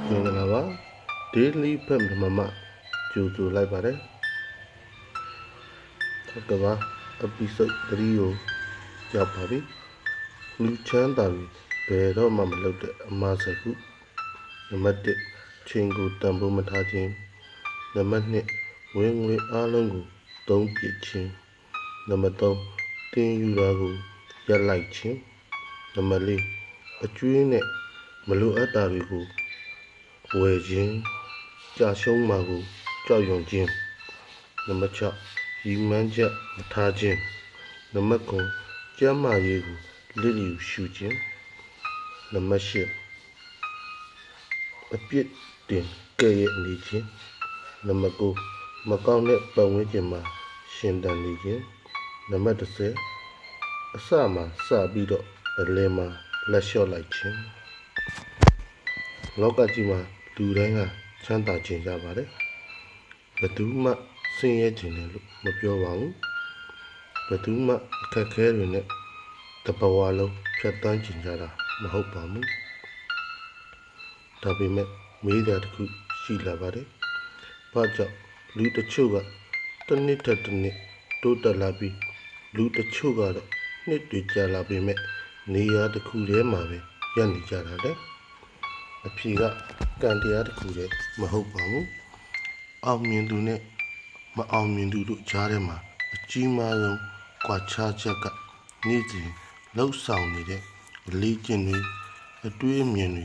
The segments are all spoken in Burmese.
မင်္ဂလာပါ Daily Fam မှာကြိုဆိုလိုက်ပါတယ်ဟုတ်ကဲ့ပါ episode 3ကိုရောက်ပါပြီလူချမ်းသာပြီဘယ်တော့မှမလုပ်တဲ့အမှားဆက်ခုနံပါတ်1ချိန်ကိုတန်ဖိုးမထားခြင်းနံပါတ်2ဝင်ငွေအားလုံးကိုသုံးပြခြင်းနံပါတ်3တင်ယူတာကိုရပ်လိုက်ခြင်းနံပါတ်4အကျွေးနဲ့မလိုအပ်တာတွေကိုဝယ်ခြင်းကြာရှုံးမှာကိုကြောက်ရွံ့ခြင်းနံပါတ်6ရီမှန်းချက်မထားခြင်းနံပါတ်9ကျန်းမာရေးကိုလစ်လျူရှုခြင်းနံပါတ်10အပြစ်တင်ကဲ့ရဲ့နေခြင်းနံပါတ်9မကောင်းတဲ့ပတ်ဝန်းကျင်မှာရှင်သန်နေခြင်းနံပါတ်10အစမှာစပြီးတော့အလယ်မှာလက်လျှော့လိုက်ခြင်းလောကကြီးမှာလူတိုင်းကချမ်းသာခြင်းကြပါတယ်ဘယ်သူမှဆင်းရဲခြင်းတယ်လို့မပြောပါဘူးဘယ်သူမှအခက်ခဲတွေနဲ့တဘဝလုံးဖြတ်သန်းခြင်းကြတာမဟုတ်ပါဘူးဒါပေမဲ့မေးတာတစ်ခုရှိလာပါတယ်ဘာကြောင့်လူတချို့ကတစ်နှစ်ထက်တစ်နှစ်တိုးတက်လာပြီးလူတချို့ကတော့နှစ်တွေကြာလာပေမဲ့နေရာတစ်ခုတည်းမှာပဲရပ်နေကြတာလေအဖြေကကံတရားတစ်ခုတည်းမဟုတ်ပါဘူးအောင်မြင်သူနဲ့မအောင်မြင်သူတို့ကြားထဲမှာအကြီးမားဆုံးကွာခြားချက်ကနေ့စဉ်လှုပ်ဆောင်နေတဲ့အလေးကျင့်တွေအတွေးအမြင်တွေ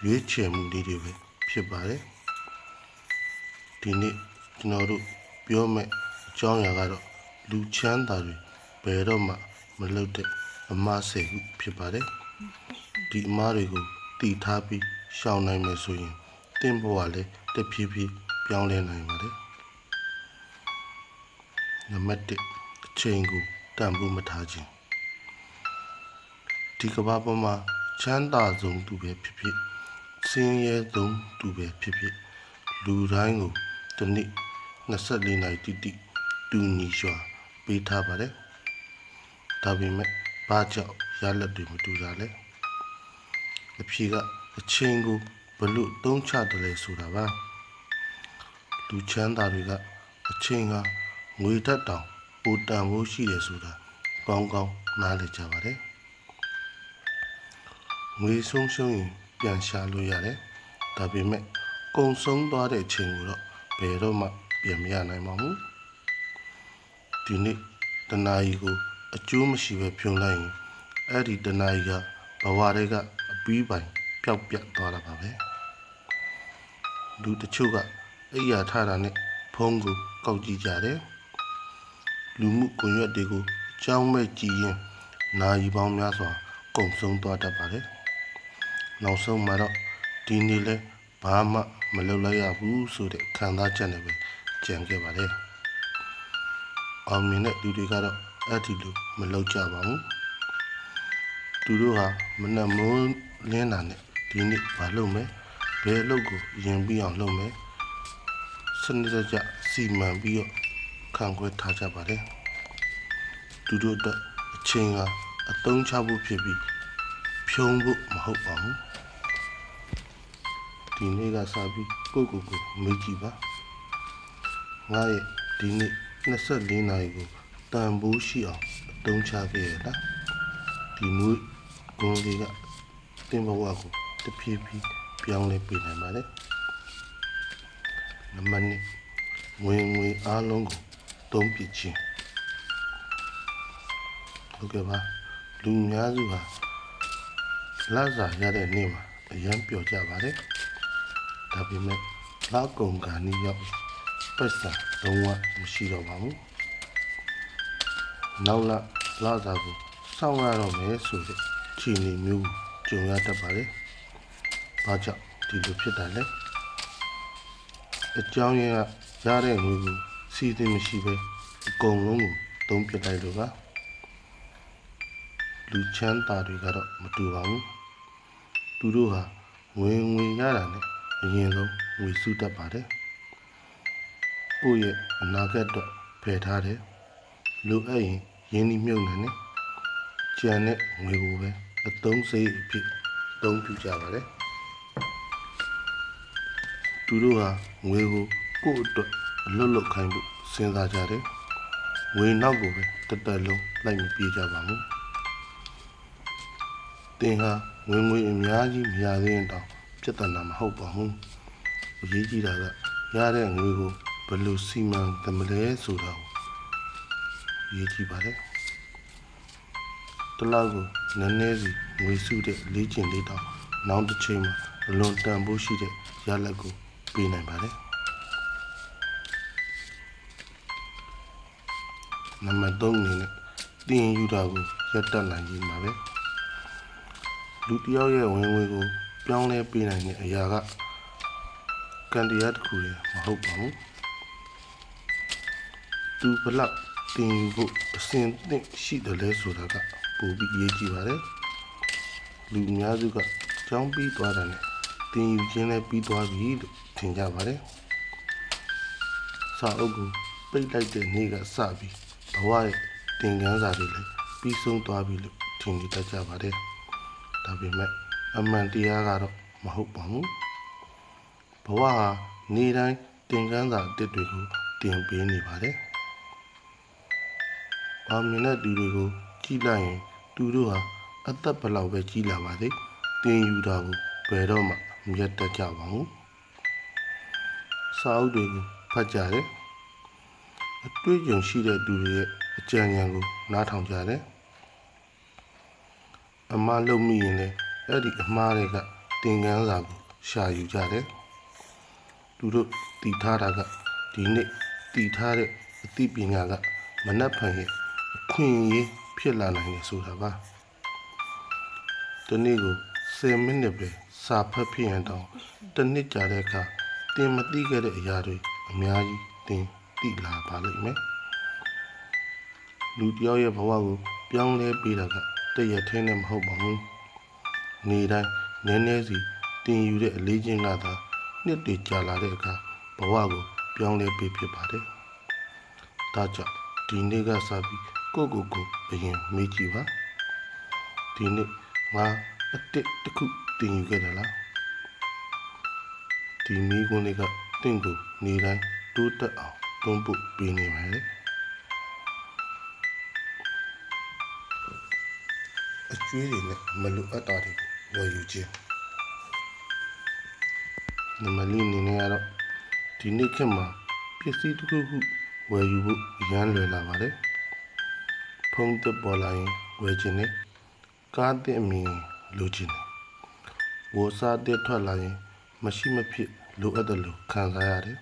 ရွေးချယ်မှုတွေပဲဖြစ်ပါတယ်ဒီနေ့ကျွန်တော်တို့ပြောမယ့်အကြောင်းအရာကတော့လူချမ်းသာတွေဘယ်တော့မှမလုပ်တဲ့အမှား၁၀ခုဖြစ်ပါတယ်ဒီအမှားတွေကိုတည်ထားပြီးရှောင်နိုင်မယ်ဆိုရင်တင့်ဘဝလည်းတဖြည်းဖြည်းပြောင်းလဲနိုင်ပါတယ်နံပါတ်1အချိန်ကိုတန်ဖိုးမထားခြင်းဒီကမ္ဘာပေါ်မှာချမ်းသာဆုံးသူပဲဖြစ်ဖြစ်ဆင်းရဲဆုံးသူပဲဖြစ်ဖြစ်လူတိုင်းကိုတစ်နေ့24နာရီတိတိတူညီစွာပေးထားပါတယ်ဒါပေမဲ့ဘာကြောင့်ရလဒ်တွေမတူတာလဲအဖြေကအချိန်ကိုဘလို့သုံးချတယ်လဲဆိုတာပါလူချမ်းသာတွေကအချိန်ကငွေတက်တောင်ပိုတန်ဖို့ရှိတယ်ဆိုတာကောင်းကောင်းနားလည်ကြပါတယ်ငွေဆုံးရှုံးရင်ပြန်ရှာလို့ရတယ်ဒါပေမဲ့ကုန်ဆုံးသွားတဲ့အချိန်ကိုတော့ဘယ်တော့မှပြန်မရနိုင်ပါဘူးဒီနေ့တနာရီကိုအကျိုးမရှိပဲဖြုံလိုက်ရင်အဲ့ဒီတနာရီကဘဝတွေကအပြီးပိုင်ပျောက်ပြတ်သွားတာပါပဲလူတချို့ကအိယာထတာနဲ့ဖုန်းကိုကောက်ကြည့်ကြတယ်လူမှုကွန်ရက်တွေကိုကြောင်းမဲ့ကြည့်ရင်နာရီပေါင်းများစွာကုန်ဆုံးသွားတတ်ပါတယ်နောက်ဆုံးမှာတော့ဒီနေ့လဲဘာမှမလုပ်လိုက်ရဘူးဆိုတဲ့ခံစားချက်နဲ့ပဲကြံခဲ့ပါတယ်အောင်မြင်တဲ့လူတွေကတော့အဲ့ဒီလိုမလုပ်ကြပါဘူးသူတို့ဟာမနှက်မိုးလင်းတာနဲ့ဒီနေ့မလုပ်မယ်ဘယ်အလုပ်ကိုရင်ပြီးအောင်လုပ်မယ်စနစ်တကျစီမံပြီးတော့ခံခွဲထားကြပါတယ်သူတို့တော့အချိန်ကအသုံးချဖို့ဖြစ်ပြီးဖြုံးဖို့မဟုတ်ပါဘူးဒီနေ့ကစပြီးကိုမေးကြည့်ပါငါရဲ့ဒီနေ့24နာရီကိုတန်ဖိုးရှိအောင်အသုံးချခဲ့ရလားဒီမွေးဂုဏ်တွေကတင်ဘဝကိုတဖြည်းဖြည်းပြောင်းလဲပေးနိုင်ပါတယ်နံပါတ်2ဝင်ငွေအားလုံးကိုသုံးပြခြင်းဟုတ်ကဲ့ပါလူများစုဟာလစာရတဲ့နေ့မှာအရန်ပျော်ကြပါတယ်ဒါပေမဲ့လကုန်ကနေ့ရောက်ပတ်စံလုံးဝမရှိတော့ပါဘူးနောက်လစာကိုစောင့်ရတော့မယ်ဆိုတဲ့ခြေအနေမျိုးကြုံရတတ်ပါတယ်ဘာကြောင့်ဒီလိုဖြစ်တာလဲအကြောင်းရင်းကရတဲ့ငွေကိုစီးသိမရှိပဲအကုန်လုံးကိုသုံးပြလိုက်လို့ပါလူချမ်းသာတွေကတော့မတူပါဘူးသူတို့ဟာငွေရတာနဲ့အရင်ဆုံးငွေစုတတ်ပါတယ်ကိုယ့်ရဲ့အနာဂတ်တော့ဖယ်ထားတယ်လိုအပ်ရင်ရင်းနှီးမြှုပ်နှံနေကြံတဲ့ငွေကိုပဲအသုံးစရိတ်အဖြစ်သုံးပြကြပါတယ် သူတို့ဟာငွေကိုကိုယ့်အတွက်အလွတ်လွတ်ခိုင်းဖို့စဉ်းစားကြတယ်ငွေနောက်ကိုပဲတက်တက်လုံးလိုက်မပြေးကြပါဘူးတင်ဟာငွေအများကြီးမရသေးရင်တောင်ပြဿနာမဟုတ်ပါဘူးအရေးကြီးတာကရတဲ့ငွေကိုဘယ်လိုစီမံသမလဲဆိုတာကိုအရေးကြီးပါတယ်တလောက်ကိုနည်းနည်းစီငွေစုတဲ့လေ့ကျင့်လေးတောင်နောက်တစ်ချိန်မှာအလွန်တန်ဖိုးရှိတဲ့ရလဒ်ကိုပေးနိုင်ပါတယ်နံပါတ်3အနေနဲ့တင်ယူတာကိုရပ်တန့်နိုင်ခြင်းပါပဲလူတစ်ယောက်ရဲ့ဝင်ငွေကိုပြောင်းလဲပေးနိုင်တဲ့အရာကကံတရားတစ်ခုလည်းမဟုတ်ပါဘူးသူဘလောက်တင်ယူဖို့အစဉ်သင့်ရှိတယ်လဲဆိုတာကပိုပြီးအရေးကြီးပါတယ်လူအများစုကကြောင်းပြီးသွားတယ်နဲ့တင်ယူခြင်းလည်းပြီးသွားပြီလို့ထင်ကြပါတယ်စာအုပ်ကိုပိတ်လိုက်တဲ့နေ့ကစပြီးဘဝရဲ့တင်ကန်းစာတွေလည်းပြီးဆုံးသွားပြီလို့ထင်နေတတ်ကြပါတယ်ဒါပေမဲ့အမှန်တရားကတော့မဟုတ်ပါဘူးဘဝဟာနေ့တိုင်းတင်ကန်းစာအသစ်တွေကိုတင်ပေးနေပါတယ်အောင်မြင်တဲ့သူတွေကိုကြည့်လိုက်ရင်သူတို့ဟာအသက်ဘယ်လောက်ပဲကြီးလာပါစေတင်ယူတာကိုဘယ်တော့မှမရက်တတ်ကြပါဘူးစာအုပ်တွေကိုဖတ်ကြတယ်အတွေ့အကြုံရှိတဲ့သူတွေရဲ့အကြံဉာဏ်ကိုနားထောင်ကြတယ်အမှားလုပ်မိရင်လည်းအဲ့ဒီအမှားတွေကတင်ကန်းစာကိုရှာယူကြတယ်သူတို့တည်ထားတာကဒီနေ့တည်ထားတဲ့အသိပညာကမနှက်ဖန်ရဲ့အခွင့်အရေးဖြစ်လာနိုင်တယ်ဆိုတာပါဒီနေ့ကို10မိနစ်ပဲစာဖတ်ဖြစ်ရင်တောင်တစ်နှစ်ကြာတဲ့အခါတင်မသိခဲ့တဲ့အရာတွေအများကြီးတင်သိလာပါလိမ့်မယ်လူတစ်ယောက်ရဲ့ဘဝကိုပြောင်းလဲပေးတာကတည့်ရထင်းနဲ့မဟုတ်ပါဘူးနေ့တိုင်းနည်းနည်းစီတင်ယူတဲ့အလေးချင်းကသာနှစ်တွေကြာလာတဲ့အခါဘဝကိုပြောင်းလဲပေးဖြစ်ပါတယ်ဒါကြောင့်ဒီနေ့ကစပြီးကိုအရင်မေးကြည့်ပါဒီနေ့ငါအတစ်တစ်ခုတင်ယူခဲ့တယ်လားဒီမိကွန်းလေးကတင့်ကိုနေတိုင်းတိုးတက်အောင်တွန်းပို့ပေးနေပါလေအကျွေးတွေနဲ့မလိုအပ်တာတွေကိုဝယ်ယူခြင်းနမလီနေနေရတော့ဒီနေ့ခေတ်မှာပစ္စည်းတစ်ခုခုဝယ်ယူဖို့ရမ်းလွယ်လာပါတယ်ဖုန်းသက်ပေါ်လာရင်ဝယ်ခြင်းနဲ့ကားတဲ့အမြင်လိုချင်တယ်ဝါစာတဲ့ထွက်လာရင်မရှိမဖြစ်လိုအပ်တယ်လို့ခံစားရတယ်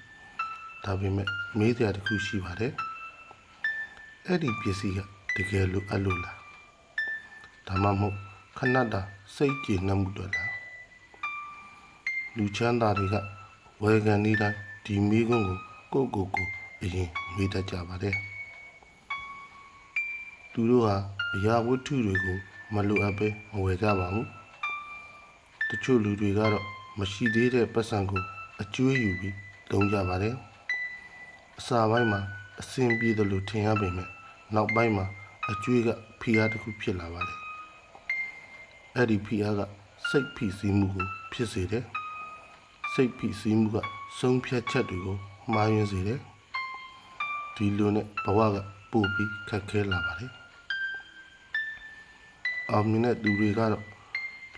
ဒါပေမဲ့မေးစရာတစ်ခုရှိပါတယ်အဲ့ဒီပစ္စည်းကတကယ်လိုအပ်လို့လားဒါမှမဟုတ်ခဏတာစိတ်ကြည်နှံ့မှုတော့လားလူချမ်းသာတွေကဝယ်ကန်နေတိုင်းဒီမိကုန်းကိုအရင်မေးတတ်ကြပါတယ်သူတို့ဟာအရာဝတ္ထုတွေကိုမလိုအပ်ပဲမဝယ်ကြပါဘူးတချို့လူတွေကတော့မရှိသေးတဲ့ပတ်စံကိုအကျွေးယူပြီးသုံးကြပါတယ်အစာပိုင်းမှာအဆင်ပြေတယ်လို့ထင်ရပေမဲ့နောက်ပိုင်းမှာအကျွေးကဖိအားတစ်ခုဖြစ်လာပါတယ်အဲ့ဒီဖိအားကစိတ်ဖိစီးမှုကိုဖြစ်စေတယ်စိတ်ဖိစီးမှုကဆုံးဖြတ်ချက်တွေကိုမှားယွင်းစေတယ်ဒီလိုနဲ့ဘဝကပို့ပြီးခက်ခဲလာပါတယ်အောင်မြင်တဲ့သူတွေကတော့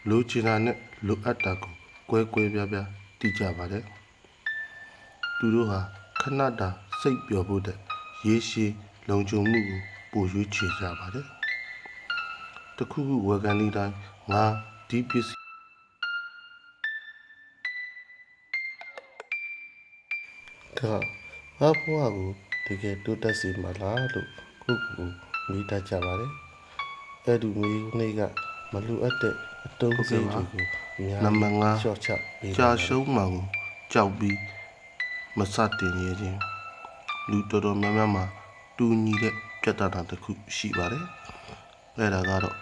လိုချင်တာနဲ့လိုအပ်တာကိုကွဲပြားသိကြပါတယ်သူတို့ဟာခဏတာစိတ်ပျော်ဖို့တဲ့ရေရှည်လုံခြုံမှုကိုပိုရွေးချယ်ကြပါတယ်တခုခုဝယ်ကန်ဒီတိုင်းငါဒီပစ္စည်းကငါဘဝကိုတကယ်တိုးတက်စေမှာလားလို့ကိုမိတတ်ကြပါတယ်အဲ့ဒီမျိုးနေ့ကမလိုအပ်တဲ့အတုံးစိတ်တွေကိုနံပါတ်5ရှော့ချပေးကြာရှုံးမှကိုကြောက်ပြီးမစတင်ရခြင်းလူတော်တော်များများမှာတူညီတဲ့ပြဿနာတစ်ခုရှိပါတယ်အဲ့ဒါကတော့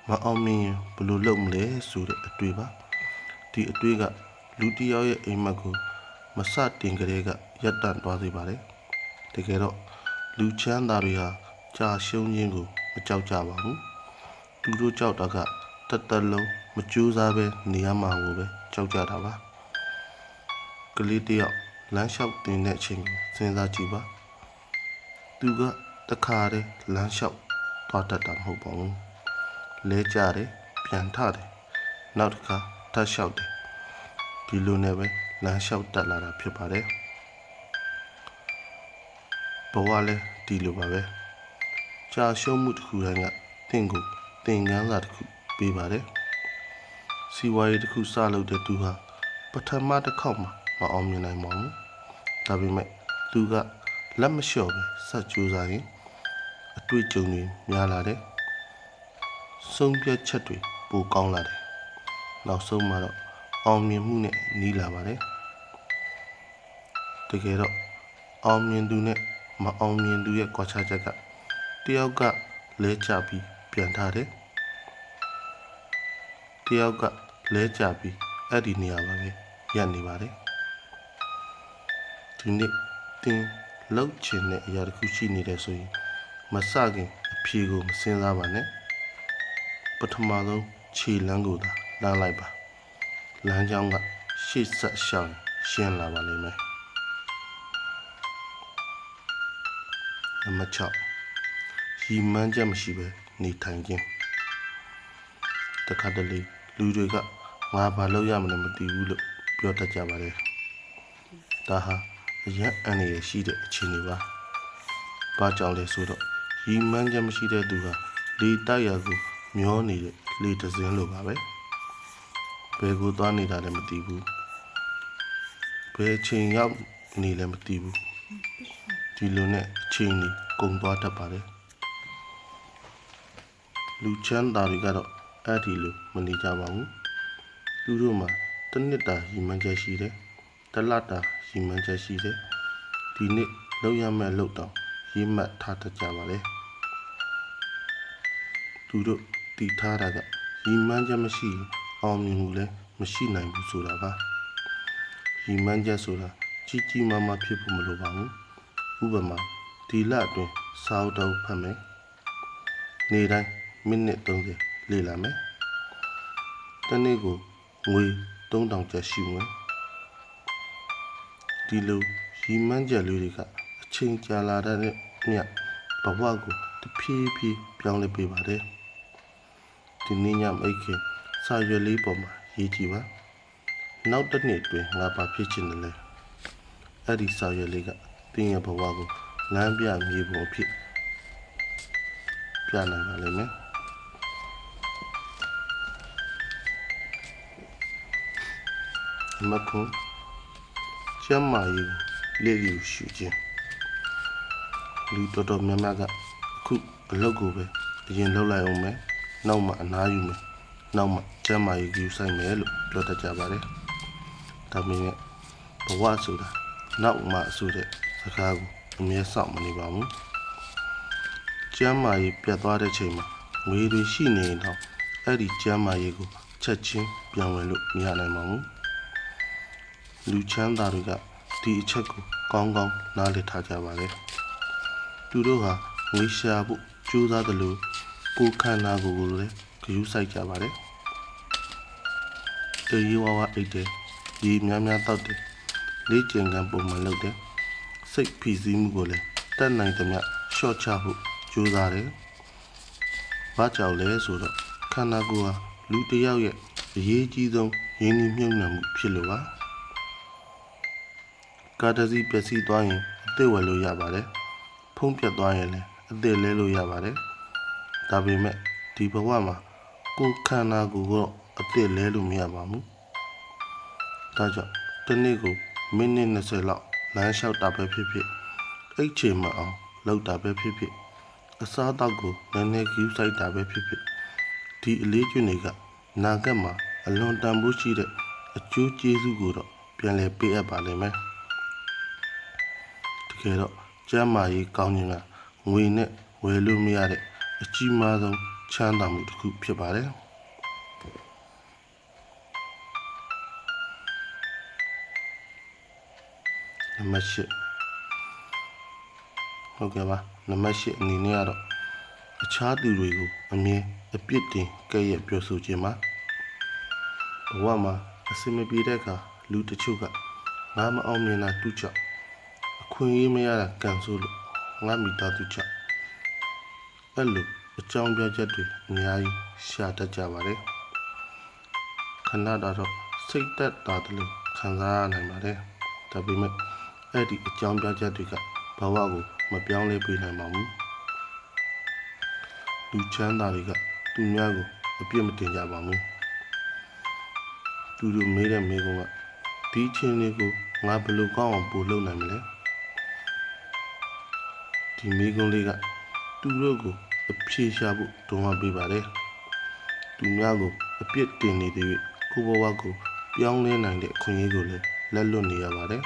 မအောင်မြင်ရင်ဘယ်လိုလုပ်မလဲဆိုတဲ့အတွေ့ပါဒီအတွေ့ကလူတစ်ယောက်ရဲ့အိမ်မက်ကိုမစတင်ကြတဲ့ကရပ်တန့်သွားစေပါတယ်တကယ်တော့လူချမ်းသာတွေဟာကြာရှုံးခြင်းကိုမကြောက်ကြပါဘူးသူတို့ကြောက်တာကတသက်လုံးမကြိုးစားပဲနေရမှာကိုပဲကြောက်ကြတာပါက လေးတယောက်လမ်းလျှောက်တင်တဲ့အချိန်ကိုစဉ်းစားကြည့်ပါသူကတခါတည်းလမ်းလျှောက်သွားတတ်တာမဟုတ်ပါဘူးလဲကြတယ်ပြန်ထတယ်နောက်တစ်ခါထပ်လျှောက်တယ်ဒီလိုနဲ့ပဲလမ်းလျှောက်တက်လာတာဖြစ်ပါတယ်ဘဝလည်းဒီလိုပါပဲကြာရှုံးမှုတစ်ခုတိုင်းကသင်ကိုသင်ခန်းစာတစ်ခုပေးပါတယ်စီဝါရေးတစ်ခုစလုပ်တဲ့သူဟာပထမတစ်ခေါက်မှမအောင်မြင်နိုင်ပါဘူးဒါပေမဲ့သူကလက်မလျှော့ပဲဆက်ကြိုးစားရင်အတွေ့အကြုံတွေများလာတယ်ဆုံးဖြတ်ချက်တွေပိုကောင်းလာတယ်နောက်ဆုံးမှာတော့အောင်မြင်မှုနဲ့နီးလာပါတယ်တကယ်တော့အောင်မြင်သူနဲ့မအောင်မြင်သူရဲ့ကွာခြားချက်ကတယောက်ကလဲကျပြီးပြန်ထားတယ်တယောက်ကလဲကျပြီးအဲ့ဒီနေရာမှာပဲရပ်နေပါတယ်ဒီနေ့သင်လောက်ချင်တဲ့အရာတစ်ခုရှိနေတယ်ဆိုရင်မစခင်အဖြေကိုမစင်စားပါနဲ့ပထမဆုံးခြေလမ်းကိုသာလမ်းလိုက်ပါလမ်းကြောင်းကရှေ့ဆက်ရှောင်ရှင်းလာပါလိမ့်မယ်နံပါတ်6ရီမှန်းချက်မရှိပဲနေထိုင်ခြင်းတခါတလေလူတွေကငါဘာလုပ်ရမလဲမသိဘူးလို့ပြောတတ်ကြပါတယ်ဒါဟာအရန်အန္တရာယ်ရှိတဲ့အခြေအနေပါဘာကြောင့်လဲဆိုတော့ရီမှန်းချက်မရှိတဲ့သူဟာလေတိုက်ရကိုမျောနေတဲ့လေတစင်းလိုပါပဲဘယ်ကိုသွားနေတာလဲမသိဘူးဘယ်ချိန်ရောက်နေလဲမသိဘူးဒီလိုနဲ့အချိန်ကြီးကုန်သွားတတ်ပါတယ်လူချမ်းသာတွေကတော့အဲ့ဒီလိုမနေကြပါဘူးသူတို့မှာတစ်နှစ်တာရီမှန်းချက်ရှိတယ်တစ်လတာရီမှန်းချက်ရှိတယ်ဒီနေ့လောက်ရမယ့်လောက်တော့ရေးမှတ်ထားတတ်ကြပါလေသူတို့တည်ထားတာကရီမှန်းချက်မရှိအောင်မြင်မှုလည်းမရှိနိုင်ဘူးဆိုတာပါရီမှန်းချက်ဆိုတာကြီးကြီးမားမားဖြစ်ဖို့မလိုပါဘူးဥပမာဒီလအတွင်းစာအုပ်တော်ဖတ်မယ်နေ့တိုင်းမိနစ်30လေ့လာမယ်တနေ့ကိုငွေ3000ကျပ်ရှိမယ်ဒီလိုရီမှန်းချက်လေးတွေကအချိန်ကြာလာတဲ့မြတ်ဘဝကိုတဖြည်းဖြည်းပြောင်းလဲပေးပါတယ်ဒီနေ့ညမိတ်ခင်စာရွက်လေးပေါ်မှာရေးကြည့်ပါနောက်တစ်နှစ်အတွင်းငါဘာဖြစ်ချင်တယ်လဲအဲ့ဒီစာရွက်လေးကသင်ရဲ့ဘဝကိုလမ်းပြမြေပုံအဖြစ်ပြနိုင်ပါလိမ့်မယ်မကွန်ကျမ်းမာရေးလေ့ယူရှုခြင်းလူတော်တော်များများကအခုအလုပ်ကိုပဲအရင်လုပ်လိုက်အောင်မယ်နောက်မှအနားယူမယ်နောက်မှကျမ်းမာရေးယူဆိုင်မယ်လို့ပြောတတ်ကြပါတယ်ဒါပေမဲ့ဘဝဆိုတာနောက်မှဆိုတဲ့စကားကိုအမြဲစောင့်မနေပါဘူးကျမ်းမာရေးပြတ်သွားတဲ့ချိန်မှာငွေတွေရှိနေရင်တော့အဲ့ဒီကျမ်းမာရေးကိုချက်ချင်းပြန်ဝင်လို့မရနိုင်ပါဘူးလူချမ်းသာတွေကဒီအချက်ကိုကောင်းကောင်းနားလည်ထားကြပါလေသူတို့ဟာငွေရှာဖို့ကြိုးစားတယ်လို့ကိုယ်ခန္ဓာကိုယ်ကိုလည်းဂရုစိုက်ကြပါတယ်အေးရွာဝအိတ်တယ်ရေများများတောက်တယ်လေ့ကျင့်ခန်းပုံမှန်လုပ်တယ်စိတ်ဖိစီးမှုကိုလည်းတတ်နိုင်သမျှရှော့ချဖို့ကြိုးစားတယ်ဘာကြောင့်လဲဆိုတော့ခန္ဓာကိုယ်ဟာလူတစ်ယောက်ရဲ့အရေးကြီးဆုံးရင်းနှီးမြှုပ်နှံမှုဖြစ်လို့ပါကာတစီပျက်စီးသွားရင်အသက်ဝယ်လို့ရပါတယ်ဖုံးပြတ်သွားရင်လည်းအသက်လဲလို့ရပါတယ်ဒါပေမဲ့ဒီဘဝမှာကိုယ်ခန္ဓာကိုယ်ကအသက်လဲလို့မရပါဘူးဒါကြောင့်တစ်နေ့ကိုမိနစ်20လောက်လမ်းလျှောက်တာပဲဖြစ်ဖြစ်အိတ်ချိန်မအောင်လောက်တာပဲဖြစ်ဖြစ်အစားအသောက်ကိုနည်းနည်းကူးစိုက်တာပဲဖြစ်ဖြစ်ဒီအလေးကျွန်းတွေကနာဂတ်မှာအလွန်တန်ဖိုးရှိတဲ့အကျိုးကျေးဇူးကိုတော့ပြန်လည်ပေးအပ်ပါလိမ့်မယ်တကယ်တော့ကျမ်းမာရေးကောင်းခြင်းကငွေနဲ့ဝယ်လို့မရတဲ့အကြီးမားဆုံးချမ်းသာမှုတစ်ခုဖြစ်ပါတယ်နံပါတ်8ဟုတ်ကဲ့ပါနံပါတ်8အနေနဲ့ကတော့အခြားသူတွေကိုအမြဲအပြစ်တင်ကဲ့ရဲ့ပြောဆိုခြင်းမှာဘဝမှာအစင်မပြေတဲ့အခါလူတချို့က ငါမအောင်မြင်တာသူ့ကြောင့်အခွင့်အရေးမရတာကံဆိုးလို့ငါမိသားစုကြောင့်အဲ့လိုအကြောင်းပြချက်တွေအများကြီးရှာတတ်ကြပါတယ်ခဏတော့စိတ်သက်သာတယ်လို့ခံစားရနိုင်ပါတယ်ဒါပေမဲ့အဲ့ဒီအကြောင်းပြချက်တွေကဘဝကိုမပြောင်းလဲပေးနိုင်ပါဘူးလူချမ်းသာတွေကသူများကိုအပြစ်မတင်ကြပါဘူးသူတို့မေးတဲ့မေးခွန်းကဒီချင်းလေးကိုငါဘယ်လိုကောင်းအောင်ပို့လုပ်နိုင်မလဲဒီမေးခွန်းလေးကသူတို့ကိုအဖြေရှာဖို့တွန်းအားပေးပါတယ်သူများကိုအပြစ်တင်နေတဲ့ကိုဘဝကိုပြောင်းလဲနိုင်တဲ့အခွင့်အရေးကိုလည်းလက်လွတ်နေရပါတယ်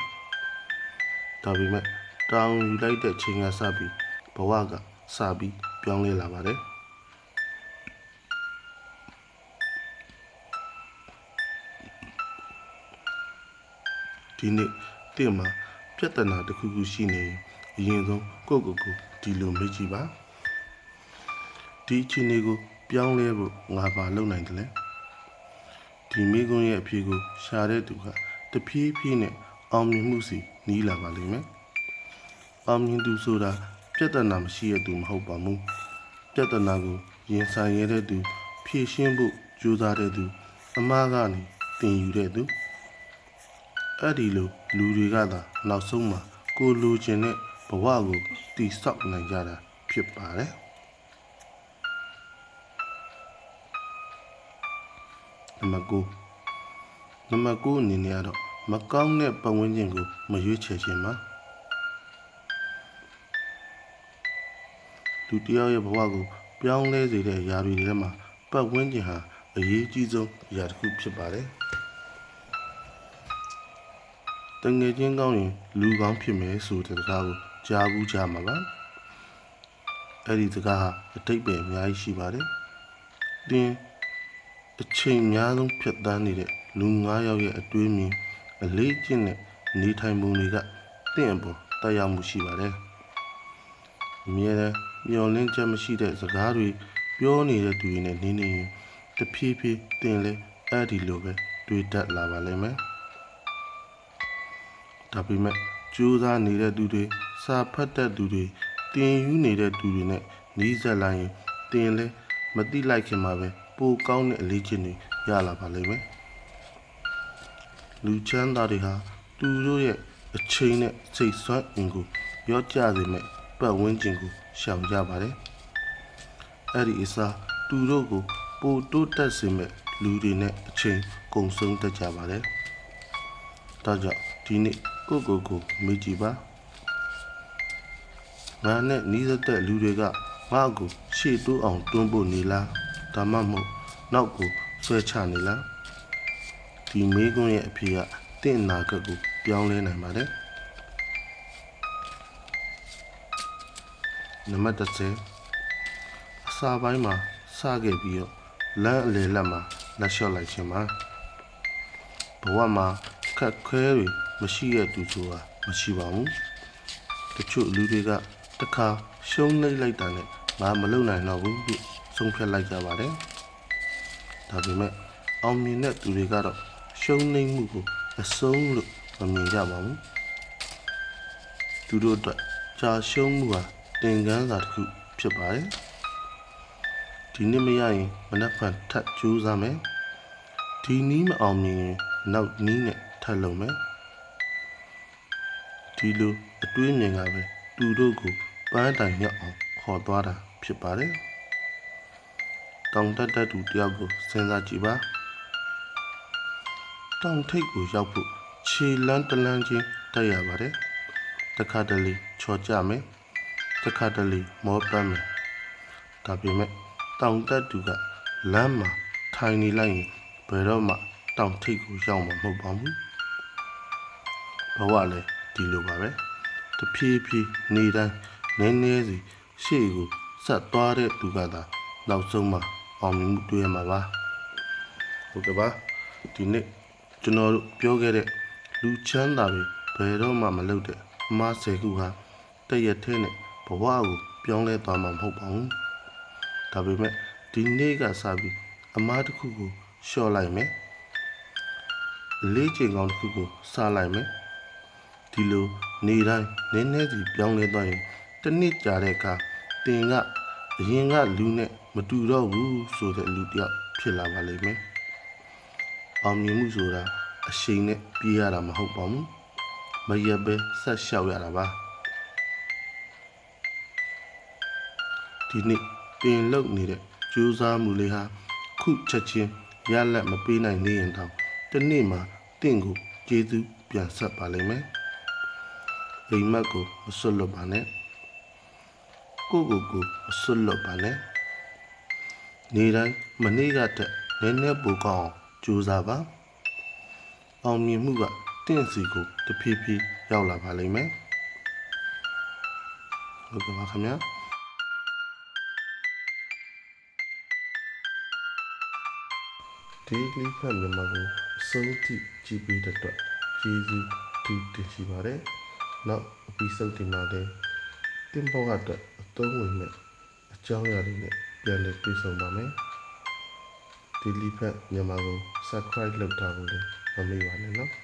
ဒါပေမဲ့တောင်းယူလိုက်တဲ့ချိန်ကစပြီးဘဝကစပြီးပြောင်းလဲလာပါတယ်ဒီနေ့တင့်မှာပြဿနာတစ်ခုခုရှိနေရင်အရင်ဆုံးကိုဒီလိုမေးကြည့်ပါဒီအချိန်ကိုပြောင်းလဲဖို့ငါဘာလုပ်နိုင်တယ်လဲဒီမိကွန်းရဲ့အဖြေကိုရှာတဲ့သူကတဖြည်းဖြည်းနဲ့အောင်မြင်မှုစီနီးလာပါလိမ့်မယ်အောင်မြင်သူဆိုတာပြဿနာမရှိတဲ့သူမဟုတ်ပါဘူးပြဿနာကိုရင်ဆိုင်ရတဲ့သူဖြေရှင်းဖို့ကြိုးစားတဲ့သူအမှားကနေသင်ယူတဲ့သူအဲ့ဒီလိုလူတွေကသာနောက်ဆုံးမှာကိုလိုချင်တဲ့ဘဝကိုတည်ဆောက်နိုင်ကြတာဖြစ်ပါတယ်နံပါတ်9အနေနဲ့ကတော့မကောင်းတဲ့ပတ်ဝန်းကျင်ကိုမရွေးချယ်ခြင်းပါလူတယောက်ရဲ့ဘဝကိုပြောင်းလဲစေတဲ့ຢာတွေထဲမှာပတ်ဝန်းကျင်ဟာအရေးကြီးဆုံးຢာတစ်ခုဖြစ်ပါတယ်တငယ်ချင်းကောင်းရင်လူကောင်းဖြစ်မယ်ဆိုတဲ့စကားကိုကြားဘူးကြားမှာပါအဲ့ဒီစကားဟာအတိတ်ပဲအများကြီးရှိပါတယ်တင်းအချိန်များဆုံးဖြတ်သန်းနေတဲ့လူ9ယောက်ရဲ့အတွေးမြင်အလေးကျင့်တဲ့နေထိုင်ပုံတွေကတင့်အပေါ်တက်ရောက်မှုရှိပါတယ်အမြဲတမ်းမျောလင်းချက်မရှိတဲ့စကားတွေပြောနေတဲ့သူတွေနဲ့နေနေရင်တဖြည်းဖြည်းတင်လဲအဲ့ဒီလိုပဲတွေးတတ်လာပါလိမ့်မယ်ဒါပေမဲ့ကြိုးစားနေတဲ့သူတွေစာဖတ်တဲ့သူတွေတင်ယူနေတဲ့သူတွေနဲ့နီးစပ်လာရင်တင်လဲမတိလိုက်ခင်မှာပဲပိုကောင်းတဲ့အလေးချင်းတွေရလာပါလိမ့်မယ်လူချမ်းသာတွေဟာသူတို့ရဲ့အချိန်နဲ့စိတ်ဆွမ်းအင်ကိုရော့ကျစေမဲ့ပတ်ဝန်းကျင်ကိုရှောင်ကြပါတယ်အဲ့ဒီအစားသူတို့ကိုပိုတိုးတက်စေမဲ့လူတွေနဲ့အချိန်ကုန်ဆုံးတတ်ကြပါတယ်ဒါကြောင့်ဒီနေ့ကိုမေးကြည့်ပါငါနဲ့နီးစပ်တဲ့လူတွေကငါ့ကိုရှေ့တိုးအောင်တွန်းဖို့နေလားဒါမှမဟုတ်နောက်ကိုဆွဲချနေလားဒီမေးခွန်းရဲ့အဖြေကတင့်အနာဂတ်ကိုပြောင်းလဲနိုင်ပါတယ်နံပါတ်10အစာပိုင်းမှာစခဲ့ပြီးတော့လမ်းအလယ်လက်မှာလက်လျှော့လိုက်ခြင်းပါဘဝမှာခက်ခဲတွေမရှိတဲ့သူဆိုတာမရှိပါဘူးတချို့လူတွေကတခါရှုံးနိမ့်လိုက်တာနဲ့ငါမလုံနိုင်တော့ဘူးလို့ဆုံးဖြတ်လိုက်ကြပါတယ်ဒါပေမဲ့အောင်မြင်တဲ့သူတွေကတော့ရှုံးနိမ့်မှုကိုအဆုံးလို့မမြင်ကြပါဘူးသူတို့အတွက်ကြာရှုံးမှုဟာသင်ခန်းစာတစ်ခုဖြစ်ပါတယ်ဒီနေ့မရရင်မနက်ဖြန်ထပ်ကြိုးစားမယ်ဒီနည်းမအောင်မြင်ရင်နောက်နည်းနဲ့ထပ်လုပ်မယ်ဒီလိုအတွေးမြင်ကပဲသူတို့ကိုပန်းတိုင်ရောက်အောင်ခေါ်သွားတာဖြစ်ပါတယ်တောင်တက်တဲ့သူတယောက်ကိုစဉ်းစားကြည့်ပါတောင်ထိပ်ကိုရောက်ဖို့ခြေလန်းတလန်းချင်းတက်ရပါတယ်တခါတလေချော်ကြမယ်တခါတလေမောပန်းမယ်ဒါပေမဲ့တောင်တက်သူကလမ်းမှာထိုင်နေလိုက်ရင်ဘယ်တော့မှတောင်ထိပ်ကိုရောက်မှာမဟုတ်ပါဘူးဘဝလည်းဒီလိုပါပဲတဖြည်းဖြည်းနေတိုင်းနည်းနည်းစီရှေ့ကိုဆက်သွားတဲ့သူကသာနောက်ဆုံးမှာအောင်မြင်မှုတွေ့ရမှာပါဟုတ်ကဲ့ပါဒီနေ့ကျွန်တော်တို့ပြောခဲ့တဲ့လူချမ်းသာတွေဘယ်တော့မှမလုပ်တဲ့အမှား10ခုဟာတရက်ထဲနဲ့ဘဝကိုပြောင်းလဲသွားမှာမဟုတ်ပါဘူးဒါပေမဲ့ဒီနေ့ကစပြီးအမှားတစ်ခုကိုလျှော့လိုက်မယ်လေးချိန်ကောင်းတစ်ခုကိုစားလိုက်မယ် ဒီလိုနေတိုင်းနည်းနည်းစီပြောင်းလဲသွားရင်တစ်နှစ်ကြာတဲ့အခါသင်ကအရင်ကလူနဲ့မတူတော့ဘူးဆိုတဲ့လူတစ်ယောက်ဖြစ်လာပါလိမ့်မယ်အောင်မြင်မှုဆိုတာအရှိန်နဲ့ပြေးရတာမဟုတ်ပါဘူးမရက်ပဲဆက်လျှောက်ရတာပါဒီနေ့တင်လုပ်နေတဲ့ကြိုးစားမှုလေးဟာခုချက်ချင်းရလက်မပေးနိုင်နေရင်တောင်တစ်နေ့မှာတင့်ကိုကျေးဇူးပြန်ဆက်ပါလိမ့်မယ်အိမ်မက်ကိုမဆွတ်လွတ်ပါနဲ့ကိုမဆွတ်လွတ်ပါနဲ့နေတိုင်းမနေ့ကတည်းကနည်းနည်းပိုကောင်းအောင်ကြိုးစားပါအောင်မြင်မှုကတင့်စီကိုတဖြည်းဖြည်းရောက်လာပါလိမ့်မယ်ဟုတ်ကဲ့ပါခင်ဗျာDaily Fan မြန်မာကိုအဆုံးထိကြည့်ပေးတဲ့အတွက်ကျေးဇူးတူတင်ရှိပါတယ်။နောက် episode ဒီမှာလည်းတင်ပေါ်အတွက်အသုံးဝင်မဲ့အကြောင်းအရာတွေနဲ့ပြန်လည်တွေ့ဆုံပါမယ်။ Daily Fan မြန်မာကို subscribe လုပ်ထားဖို့လည်းမမေ့ပါနဲ့နော်။